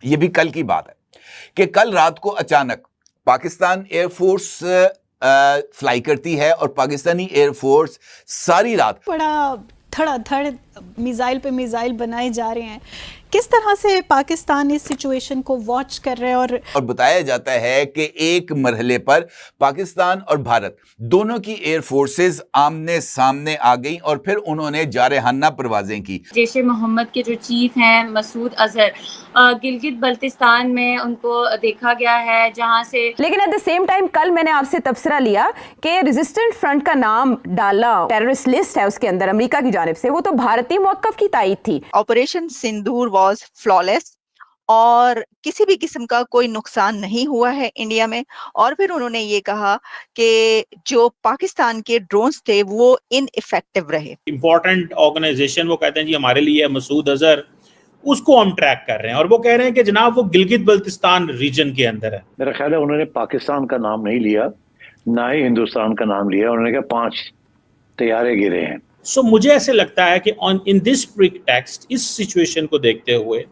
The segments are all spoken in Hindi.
ये भी कल की बात है कि कल रात को अचानक पाकिस्तान एयरफोर्स फ्लाई करती है और पाकिस्तानी एयरफोर्स सारी रात बड़ा धड़ाधड़ मिसाइल पे मिसाइल बनाए जा रहे हैं। किस तरह से पाकिस्तान इस सिचुएशन को वॉच कर रहे हैं? और बताया जाता है कि एक मरहले पर पाकिस्तान और भारत दोनों की एयर फोर्सेस आमने सामने आ गईं और फिर उन्होंने जारहाना परवाजें की। जैश ए मोहम्मद के जो चीफ हैं मसूद अजहर, गिलगित बल्तिस्तान में उनको देखा गया है, जहां से लेकिन एट द सेम टाइम कल मैंने आपसे तबसरा लिया कि रेजिस्टेंट फ्रंट का नाम डाला, टेररिस्ट लिस्ट है उसके अंदर अमेरिका की जानिब से, वो तो भारतीय मौक़िफ़ की तायद थी। ऑपरेशन सिंदूर वाज फ्लॉलेस और किसी भी किस्म का कोई नुकसान नहीं हुआ है इंडिया में। और फिर उन्होंने ये कहा कि जो पाकिस्तान के ड्रोन्स थे वो इनइफेक्टिव रहे। इंपॉर्टेंट ऑर्गेनाइजेशन वो कहते हैं जी हमारे लिए मसूद अजहर, उसको हम ट्रैक कर रहे हैं और वो कह रहे हैं कि जनाब वो गिलगित बल्तिस्तान रीजन के अंदर है। मेरा ख्याल है उन्होंने पाकिस्तान का नाम नहीं लिया, ना ही हिंदुस्तान का नाम लिया। उन्होंने कहा 5 तैयारे गिरे हैं। सो मुझे ऐसे लगता है कि इन दिस प्रीटेक्स्ट, इस सिचुएशन को देखते हुए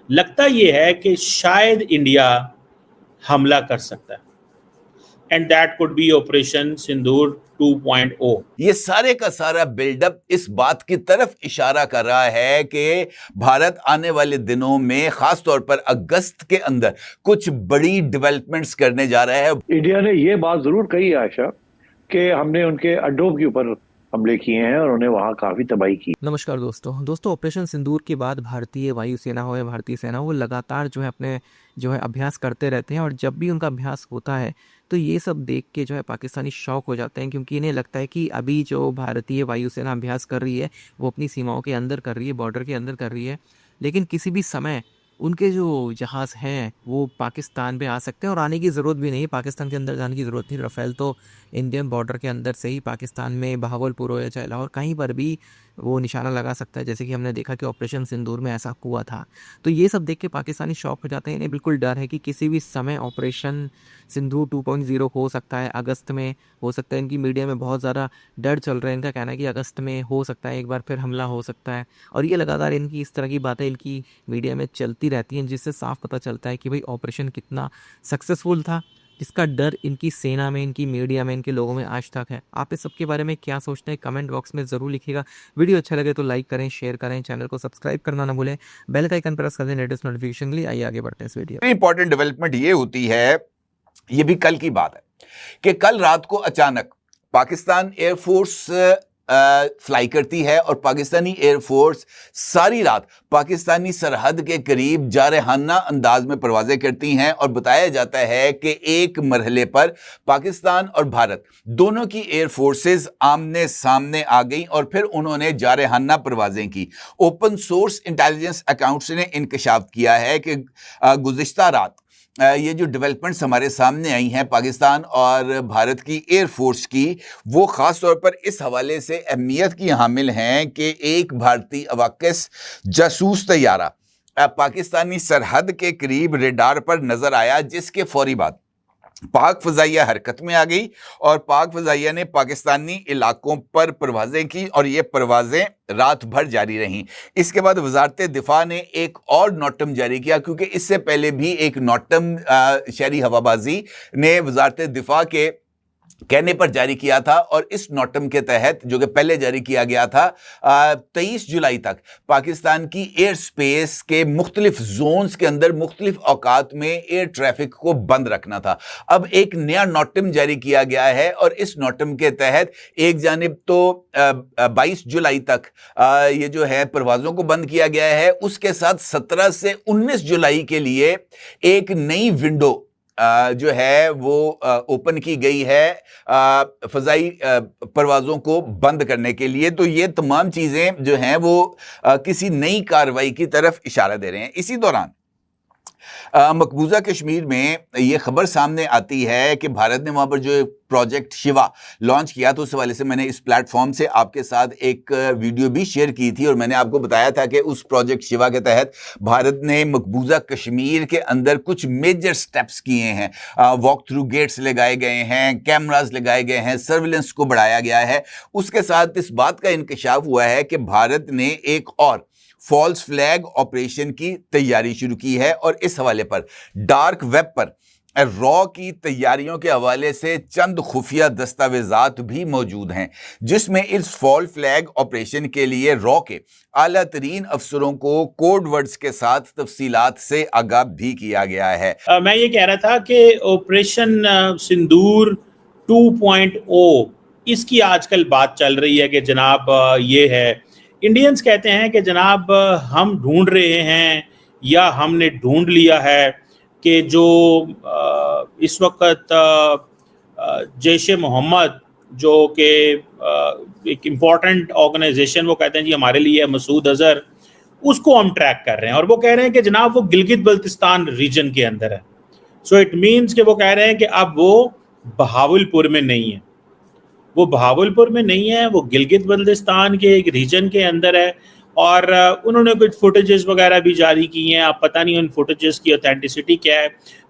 लगता ये है कि शायद इंडिया हमला कर सकता है and that could be operation Sindoor 2.0। ये सारे का सारा बिल्डअप इस बात की तरफ इशारा कर रहा है कि भारत आने वाले दिनों में खास तौर पर अगस्त के अंदर कुछ बड़ी डेवलपमेंट्स करने जा रहा है। इंडिया ने ये बात जरूर कही आशा कि हमने उनके अड्डों के ऊपर हमले किए हैं और उन्हें वहाँ काफ़ी तबाही की। नमस्कार दोस्तों, ऑपरेशन सिंदूर के बाद भारतीय वायुसेना हो या भारतीय सेना हो, लगातार अपने अभ्यास करते रहते हैं और जब भी उनका अभ्यास होता है तो ये सब देख के पाकिस्तानी शौक हो जाते हैं, क्योंकि इन्हें लगता है कि अभी जो भारतीय वायुसेना अभ्यास कर रही है वो अपनी सीमाओं के अंदर कर रही है, बॉर्डर के अंदर कर रही है, लेकिन किसी भी समय उनके जो जहाज़ हैं वो पाकिस्तान पे आ सकते हैं और आने की ज़रूरत भी नहीं, पाकिस्तान के अंदर जाने की ज़रूरत नहीं। राफेल तो इंडियन बॉर्डर के अंदर से ही पाकिस्तान में बहावलपुर हो या चाहे लाहौर कहीं पर भी वो निशाना लगा सकता है, जैसे कि हमने देखा कि ऑपरेशन सिंदूर में ऐसा हुआ था। तो ये सब देख के पाकिस्तानी शौक हो जाते हैं। इन्हें बिल्कुल डर है कि किसी भी समय ऑपरेशन सिंदूर 2.0 हो सकता है, अगस्त में हो सकता है। इनकी मीडिया में बहुत ज़्यादा डर चल रहा है, इनका कहना है कि अगस्त में हो सकता है, एक बार फिर हमला हो सकता है। और ये लगातार इनकी इस तरह की बातें इनकी मीडिया में चलती रहती हैं, जिससे साफ पता चलता है कि भाई ऑपरेशन कितना सक्सेसफुल था, जिसका डर इनकी सेना में, इनकी मीडिया में, इनके लोगों में आज तक है। आप इस सब के बारे में क्या सोचते हैं कमेंट बॉक्स में ज़रूर लिखिएगा। वीडियो अच्छा लगे तो लाइक करें, शेयर करें, चैनल को सब्सक्राइब करना ना भूलें, बेल का आइकन प्रेस कर दें लेटेस्ट नोटिफिकेशन के लिए। आइए आगे बढ़ते हैं इस वीडियो। इंपॉर्टेंट डेवलपमेंट ये होती है, ये भी कल की बात है कि कल रात को अचानक पाकिस्तान एयरफोर्स फ्लाई करती है और पाकिस्तानी एयरफोर्स सारी रात पाकिस्तानी सरहद के करीब जारहाना अंदाज में परवाजें करती हैं। और बताया जाता है कि एक मरहले पर पाकिस्तान और भारत दोनों की एयर फोर्सेस आमने सामने आ गईं और फिर उन्होंने जारहाना परवाजें की। ओपन सोर्स इंटेलिजेंस अकाउंट्स ने इंकशाफ किया है कि गुज़िश्ता रात ये जो डेवलपमेंट्स हमारे सामने आई हैं पाकिस्तान और भारत की एयर फोर्स की, वो ख़ास तौर पर इस हवाले से अहमियत की हामिल हैं कि एक भारतीय अवाकिस जासूस तैयारा पाकिस्तानी सरहद के करीब रेडार पर नज़र आया, जिसके फौरी बाद पाक फ़ज़ाइया हरकत में आ गई और पाक फ़ज़ाइया ने पाकिस्तानी इलाकों पर परवाज़ें की और ये परवाज़ें रात भर जारी रहीं। इसके बाद वज़ारत दिफ़ा ने एक और नोटम जारी किया, क्योंकि इससे पहले भी एक नोटम शहरी हवाबाजी ने वज़ारत दिफ़ा के कहने पर जारी किया था। और इस नोटम के तहत, जो कि पहले जारी किया गया था, 23 जुलाई तक पाकिस्तान की एयर स्पेस के मुख्तलिफ जोन्स के अंदर मुख्तलिफ औकात में एयर ट्रैफिक को बंद रखना था। अब एक नया नोटम जारी किया गया है और इस नोटम के तहत एक जानिब तो 22 जुलाई तक ये जो है परवाज़ों को बंद किया गया है, उसके साथ 17 से 19 जुलाई के लिए एक नई विंडो जो है वो ओपन की गई है फ़ज़ाई परवाज़ों को बंद करने के लिए। तो ये तमाम चीज़ें जो हैं वो किसी नई कार्रवाई की तरफ इशारा दे रहे हैं। इसी दौरान मकबूजा कश्मीर में ये खबर सामने आती है कि भारत ने वहाँ पर जो प्रोजेक्ट शिवा लॉन्च किया, तो उस हवाले से मैंने इस प्लेटफॉर्म से आपके साथ एक वीडियो भी शेयर की थी और मैंने आपको बताया था कि उस प्रोजेक्ट शिवा के तहत भारत ने मकबूजा कश्मीर के अंदर कुछ मेजर स्टेप्स किए हैं। वॉक थ्रू गेट्स लगाए गए हैं, कैमराज लगाए गए हैं, सर्विलेंस को बढ़ाया गया है। उसके साथ इस बात का इंकशाफ हुआ है कि भारत ने एक और फॉल्स फ्लैग ऑपरेशन की तैयारी शुरू की है और इस हवाले पर डार्क वेब पर रॉ की तैयारियों के हवाले से चंद खुफिया दस्तावेजात भी मौजूद हैं, जिसमें इस फॉल फ्लैग ऑपरेशन के लिए रॉ के आला तरीन अफसरों को कोड वर्ड्स के साथ तफसीलात से आगाह भी किया गया है। मैं ये कह रहा था कि ऑपरेशन सिंदूर 2.0 इसकी आजकल बात चल रही है कि जनाब ये है, इंडियंस कहते हैं कि जनाब हम ढूंढ रहे हैं या हमने ढूंढ लिया है कि जो इस वक्त जैश मोहम्मद जो कि एक इम्पॉर्टेंट ऑर्गेनाइजेशन वो कहते हैं जी हमारे लिए मसूद अजहर, उसको हम ट्रैक कर रहे हैं और वो कह रहे हैं कि जनाब वो गिलगित बल्तिस्तान रीजन के अंदर है। सो इट मीन्स कि वो कह रहे हैं कि अब वो बहावलपुर में नहीं है, वो बहावलपुर में नहीं है, वो गिलगित बल्तिस्तान के एक रीजन के अंदर है और उन्होंने कुछ फुटेजेस वगैरह भी जारी की हैं। अब पता नहीं उन फुटेजेस की ऑथेंटिसिटी क्या है।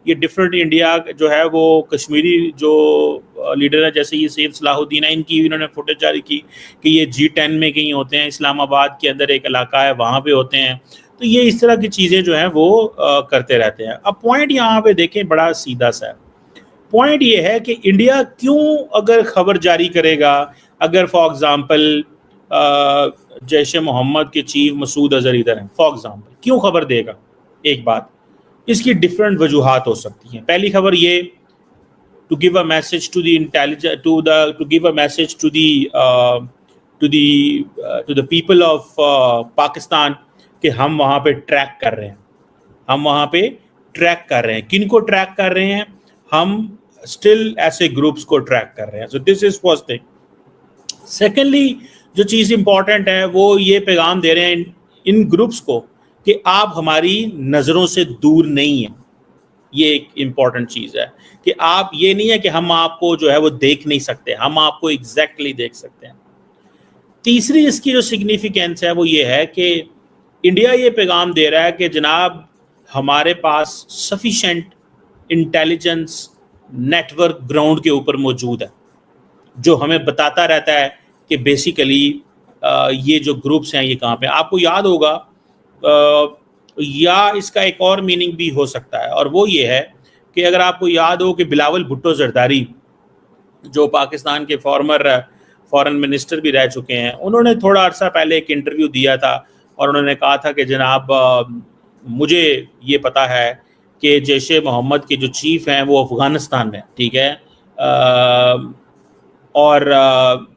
ये डिफरेंट इंडिया जो है वो कश्मीरी जो लीडर है जैसे ये सैयद सलाहुद्दीन है, इनकी इन्होंने फुटेज जारी की कि ये G10 में कहीं होते हैं, इस्लामाबाद के अंदर एक इलाका है वहाँ पे होते हैं। तो ये इस तरह की चीज़ें जो हैं वो करते रहते हैं। अब पॉइंट यहाँ पे देखें बड़ा सीधा सा है। पॉइंट ये है कि इंडिया क्यों अगर खबर जारी करेगा, अगर फॉर एग्जांपल जैश मोहम्मद के चीफ मसूद अजहर इधर हैं फॉर एग्जांपल, क्यों खबर देगा? एक बात, इसकी डिफरेंट वजूहात हो सकती हैं। पहली खबर ये, to give a message to the intelligence, to give a message to the people of Pakistan कि हम वहाँ पे ट्रैक कर रहे हैं, हम वहाँ पे ट्रैक कर रहे हैं। किन को ट्रैक कर रहे हैं? हम स्टिल ऐसे ग्रुप्स को ट्रैक कर रहे हैं। So this is first thing. Secondly जो चीज़ इंपॉर्टेंट है वो ये पैगाम दे रहे हैं इन ग्रुप्स को कि आप हमारी नज़रों से दूर नहीं हैं। ये एक इम्पॉर्टेंट चीज़ है कि आप, ये नहीं है कि हम आपको जो है वो देख नहीं सकते, हम आपको एग्जैक्टली देख सकते हैं। तीसरी इसकी जो सिग्निफिकेंस है वो ये है कि इंडिया ये पैगाम दे रहा है कि जनाब हमारे पास सफिशेंट इंटेलिजेंस नेटवर्क ग्राउंड के ऊपर मौजूद है, जो हमें बताता रहता है कि बेसिकली ये जो ग्रुप्स हैं ये कहाँ पे। आपको याद होगा या इसका एक और मीनिंग भी हो सकता है और वो ये है कि अगर आपको याद हो कि बिलावल भुट्टो जरदारी जो पाकिस्तान के फॉरेन मिनिस्टर भी रह चुके हैं, उन्होंने थोड़ा अर्सा पहले एक इंटरव्यू दिया था और उन्होंने कहा था कि जनाब मुझे ये पता है कि जैश मोहम्मद के जो चीफ हैं वो अफ़गानिस्तान में, ठीक है, और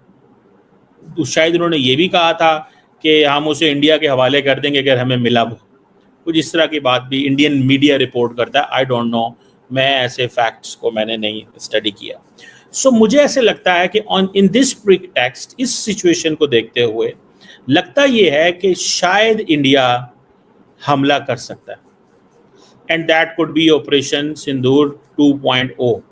शायद उन्होंने ये भी कहा था कि हम उसे इंडिया के हवाले कर देंगे अगर हमें मिला वो, कुछ इस तरह की बात भी इंडियन मीडिया रिपोर्ट करता है। आई डोंट नो, मैं ऐसे फैक्ट्स को मैंने नहीं स्टडी किया। सो मुझे ऐसे लगता है कि इन दिस प्रीटेक्स्ट, इस सिचुएशन को देखते हुए लगता ये है कि शायद इंडिया हमला कर सकता है, and that could be operation Sindoor 2.0।